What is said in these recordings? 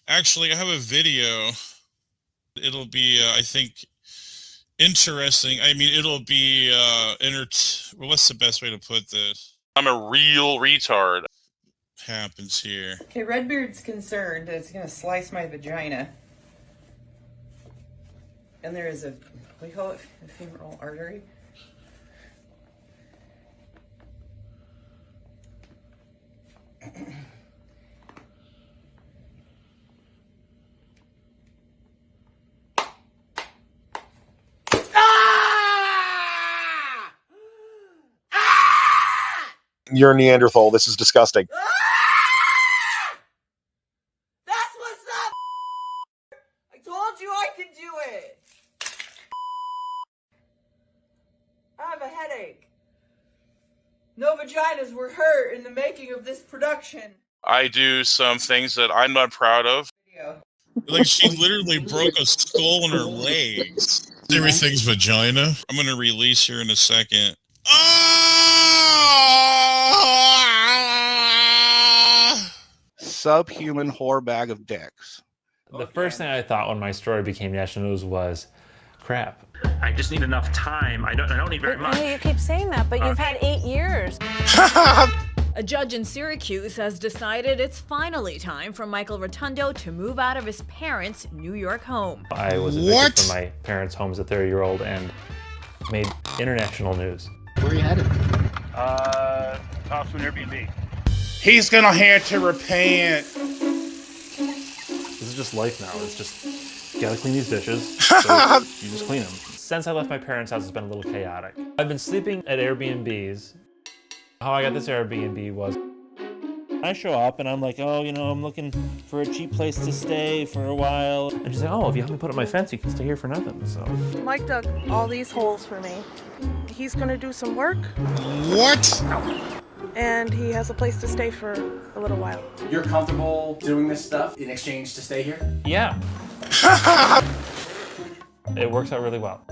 Actually, I have a video. It'll be, I think, interesting. I mean, it'll be, well, what's the best way to put this? I'm a real retard. Happens here. Okay, Redbeard's concerned that it's gonna slice my vagina. And there is we call it a femoral artery. You're a Neanderthal. This is disgusting. That's what's up! I told you I could do it! I have a headache. No vaginas were hurt in the making of this production. I do some things that I'm not proud of. Like, she literally broke a skull in her legs. Everything's vagina. I'm gonna release her in a second. Subhuman whore bag of dicks. The first thing I thought when my story became national news was, crap. I just need enough time. I don't need very much. You keep saying that, but you've had 8 years. A judge in Syracuse has decided it's finally time for Michael Rotundo to move out of his parents' New York home. I was evicted from my parents' home as a 30-year-old and made international news. Where are you headed? Off to an Airbnb. He's gonna have to repent. This is just life now. It's just, you gotta clean these dishes, so you just clean them. Since I left my parents' house, it's been a little chaotic. I've been sleeping at Airbnbs. How I got this Airbnb was, I show up and I'm like, oh, you know, I'm looking for a cheap place to stay for a while. And she's like, oh, if you help me put up my fence, you can stay here for nothing, so. Mike dug all these holes for me. He's gonna do some work. What? And he has a place to stay for a little while. You're comfortable doing this stuff in exchange to stay here? Yeah. It works out really well.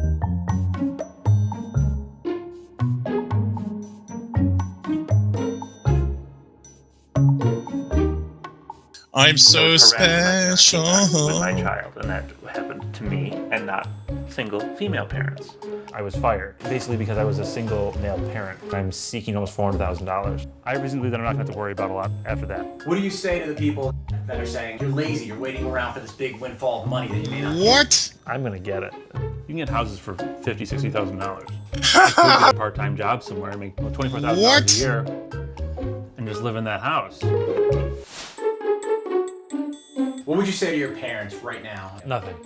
I'm so special. With my child, and that happened to me and not single female parents. I was fired, basically because I was a single male parent. I'm seeking almost $400,000. I reason to believe that I'm not going to have to worry about a lot after that. What do you say to the people that are saying you're lazy, you're waiting around for this big windfall of money that you may not What? I'm going to get it. You can get houses for $50,000, $60,000. I could get a part-time job somewhere, make $24,000 a year, and just live in that house. What would you say to your parents right now? Nothing.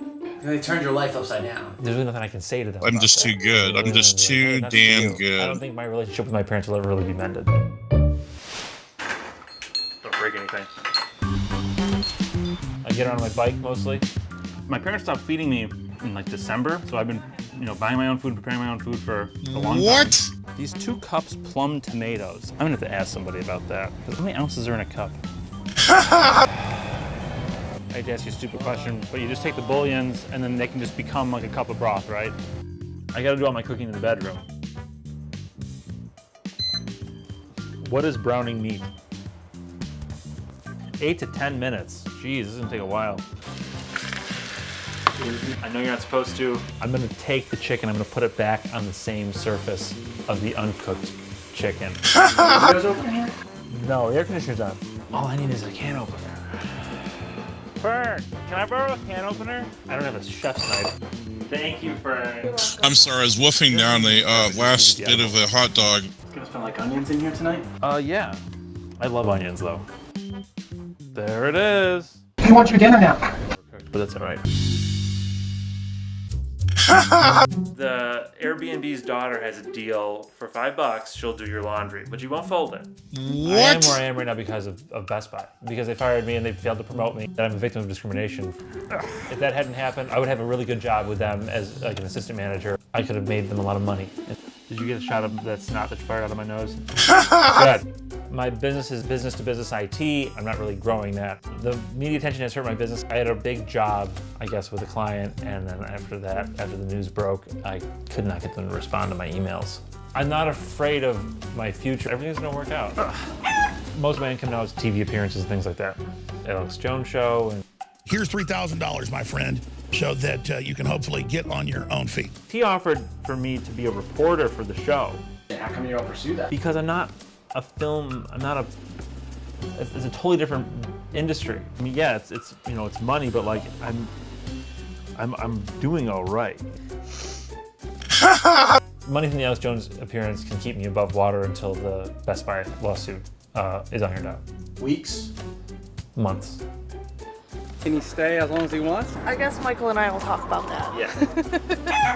They turned your life upside down. There's really nothing I can say to them. I'm just too good. I'm just too damn good. I don't think my relationship with my parents will ever really be mended. Don't break anything. I get on my bike mostly. My parents stopped feeding me in like December, so I've been, buying my own food, preparing my own food for a long time. What? These 2 cups plum tomatoes. I'm gonna have to ask somebody about that. How many ounces are in a cup? I hate to ask you a stupid question, but you just take the bouillons and then they can just become like a cup of broth, right? I gotta do all my cooking in the bedroom. What is browning meat? 8 to 10 minutes. Jeez, this is gonna take a while. I know you're not supposed to. I'm gonna take the chicken, I'm gonna put it back on the same surface of the uncooked chicken. Are windows open here? No, the air conditioner's on. All I need is a can opener. Fern, can I borrow a can opener? I don't have a chef's knife. Thank you, Fern. I'm sorry, I was wolfing down the last bit of a hot dog. Gonna smell like onions in here tonight? Yeah. I love onions, though. There it is. I want your dinner now. But that's all right. The Airbnb's daughter has a deal for $5. She'll do your laundry, but you won't fold it. What? I am where I am right now because of Best Buy. Because they fired me and they failed to promote me. I'm a victim of discrimination. If that hadn't happened, I would have a really good job with them as like an assistant manager. I could have made them a lot of money. Did you get a shot of that snot that fired out of my nose? Good. My business is business-to-business IT. I'm not really growing that. The media attention has hurt my business. I had a big job, I guess, with a client, and then after that, after the news broke, I could not get them to respond to my emails. I'm not afraid of my future. Everything's gonna work out. Most of my income now is TV appearances and things like that. Alex Jones Show, and Here's $3,000, my friend, so that you can hopefully get on your own feet. He offered for me to be a reporter for the show. How come you don't pursue that? Because I'm not a film, it's a totally different industry. I mean, yeah, it's you know, it's money, but like I'm doing all right. Money from the Alex Jones appearance can keep me above water until the Best Buy lawsuit is ironed out. Weeks? Months. Can he stay as long as he wants? I guess Michael and I will talk about that. Yeah.